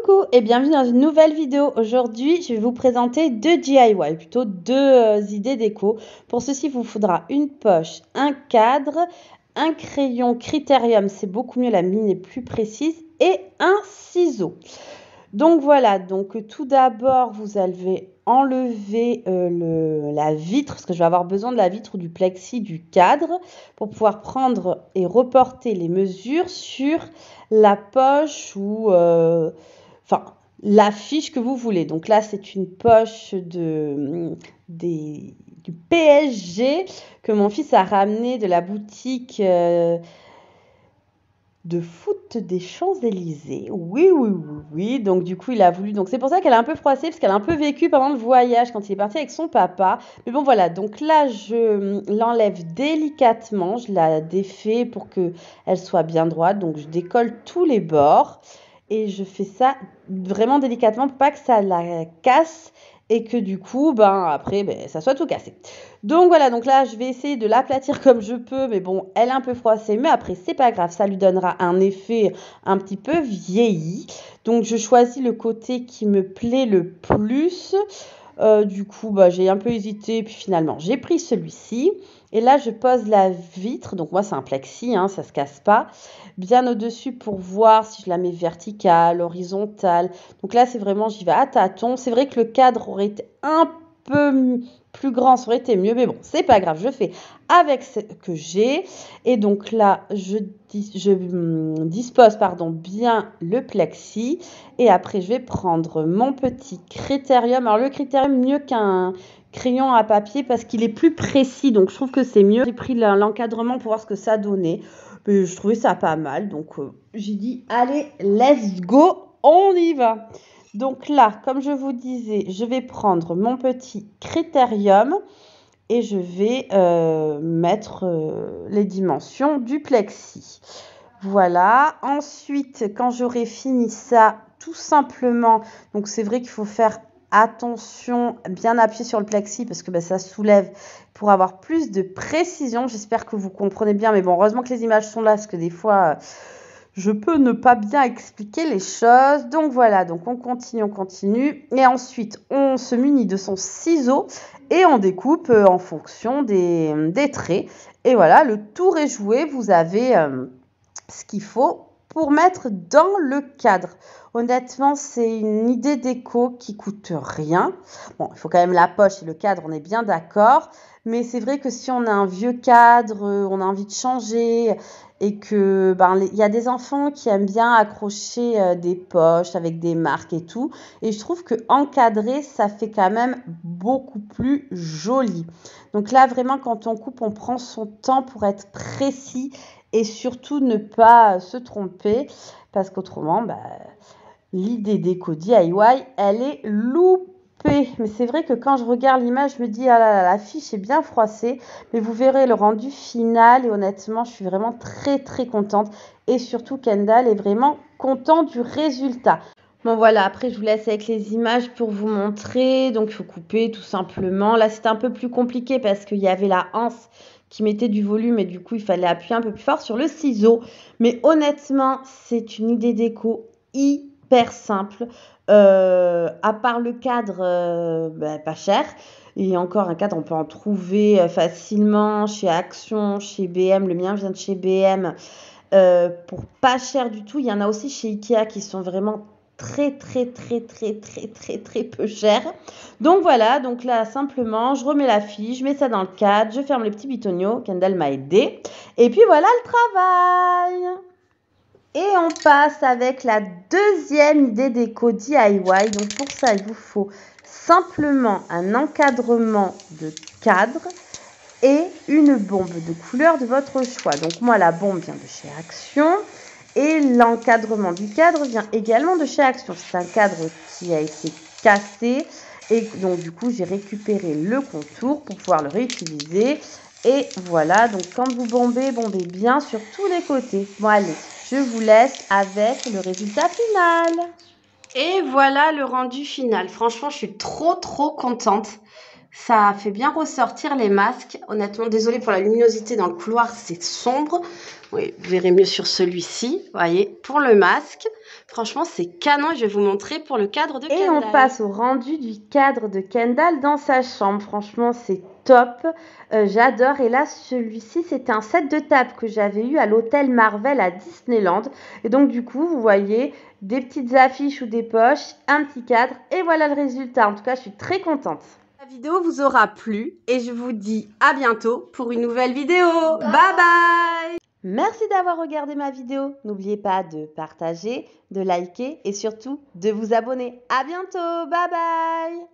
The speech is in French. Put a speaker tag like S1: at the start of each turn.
S1: Coucou et bienvenue dans une nouvelle vidéo. Aujourd'hui, je vais vous présenter deux DIY, plutôt deux idées déco. Pour ceci, il vous faudra une poche, un cadre, un crayon Critérium, c'est beaucoup mieux, la mine est plus précise, et un ciseau. Donc voilà, donc tout d'abord, vous allez enlever la vitre, parce que je vais avoir besoin de la vitre ou du plexi du cadre pour pouvoir prendre et reporter les mesures sur la poche ou la fiche que vous voulez. Donc là, c'est une poche du PSG que mon fils a ramené de la boutique de foot des Champs-Élysées. Oui, oui, oui, oui. Donc, du coup, il a voulu. Donc, c'est pour ça qu'elle est un peu froissée, parce qu'elle a un peu vécu pendant le voyage quand il est parti avec son papa. Mais bon, voilà. Donc là, je l'enlève délicatement. Je la défais pour qu'elle soit bien droite. Donc, je décolle tous les bords. Et je fais ça vraiment délicatement pour pas que ça la casse et que du coup, après, ça soit tout cassé. Donc voilà, donc là, je vais essayer de l'aplatir comme je peux, mais bon, elle est un peu froissée, mais après, c'est pas grave, ça lui donnera un effet un petit peu vieilli. Donc, je choisis le côté qui me plaît le plus. Du coup, j'ai un peu hésité, puis finalement, j'ai pris celui-ci. Et là, je pose la vitre, donc moi, c'est un plexi, hein, ça se casse pas, bien au-dessus pour voir si je la mets verticale, horizontale. Donc là, c'est vraiment, j'y vais à tâtons. C'est vrai que le cadre aurait été un peu plus grand, ça aurait été mieux, mais bon, c'est pas grave, je fais avec ce que j'ai. Et donc là, je dispose bien le plexi. Et après, je vais prendre mon petit Critérium. Alors, le Critérium, mieux qu'un crayon à papier parce qu'il est plus précis. Donc, je trouve que c'est mieux. J'ai pris l'encadrement pour voir ce que ça donnait. Mais je trouvais ça pas mal. Donc, j'ai dit, allez, let's go, on y va. Donc là, comme je vous disais, je vais prendre mon petit Critérium et je vais mettre les dimensions du plexi. Voilà. Ensuite, quand j'aurai fini ça, tout simplement, donc c'est vrai qu'il faut faire attention, bien appuyer sur le plexi parce que ça soulève pour avoir plus de précision. J'espère que vous comprenez bien, mais bon, heureusement que les images sont là parce que des fois, je peux ne pas bien expliquer les choses. Donc voilà, donc on continue. Et ensuite, on se munit de son ciseau et on découpe en fonction des traits. Et voilà, le tour est joué. Vous avez ce qu'il faut pour mettre dans le cadre. Honnêtement, c'est une idée déco qui coûte rien. Bon, il faut quand même la poche et le cadre, on est bien d'accord. Mais c'est vrai que si on a un vieux cadre, on a envie de changer et que il y a des enfants qui aiment bien accrocher des poches avec des marques et tout. Et je trouve que encadrer, ça fait quand même beaucoup plus joli. Donc là, vraiment, quand on coupe, on prend son temps pour être précis et surtout ne pas se tromper parce qu'autrement, l'idée déco DIY, elle est loupée. Mais c'est vrai que quand je regarde l'image, je me dis, ah là là, la fiche est bien froissée. Mais vous verrez le rendu final et honnêtement, je suis vraiment très très contente. Et surtout, Kendall est vraiment content du résultat. Bon voilà, après je vous laisse avec les images pour vous montrer. Donc il faut couper tout simplement. Là c'était un peu plus compliqué parce qu'il y avait la anse qui mettait du volume et du coup il fallait appuyer un peu plus fort sur le ciseau. Mais honnêtement, c'est une idée déco hyper simple. À part le cadre, pas cher. Et encore un cadre, on peut en trouver facilement chez Action, chez BM. Le mien vient de chez BM. Pour pas cher du tout. Il y en a aussi chez Ikea qui sont vraiment très peu chers. Donc voilà, donc là simplement je remets la fiche, je mets ça dans le cadre, je ferme les petits bitoniaux, Kendall m'a aidé. Et puis voilà le travail. Et on passe avec la deuxième idée déco DIY. Donc pour ça, il vous faut simplement un encadrement de cadre et une bombe de couleur de votre choix. Donc moi, la bombe vient de chez Action et l'encadrement du cadre vient également de chez Action. C'est un cadre qui a été cassé et donc du coup, j'ai récupéré le contour pour pouvoir le réutiliser. Et voilà, donc quand vous bombez bien sur tous les côtés. Bon allez, je vous laisse avec le résultat final. Et voilà le rendu final. Franchement, je suis trop contente. Ça fait bien ressortir les masques. Honnêtement, désolée pour la luminosité dans le couloir, c'est sombre. Oui, vous verrez mieux sur celui-ci. Vous voyez, pour le masque, franchement, c'est canon. Je vais vous montrer pour le cadre de Kendall. Et on passe au rendu du cadre de Kendall dans sa chambre. Franchement, c'est top. J'adore. Et là, celui-ci, c'était un set de table que j'avais eu à l'hôtel Marvel à Disneyland. Et donc, du coup, vous voyez des petites affiches ou des poches, un petit cadre. Et voilà le résultat. En tout cas, je suis très contente. La vidéo vous aura plu et je vous dis à bientôt pour une nouvelle vidéo. Bye bye! Merci d'avoir regardé ma vidéo. N'oubliez pas de partager, de liker et surtout de vous abonner. À bientôt. Bye bye!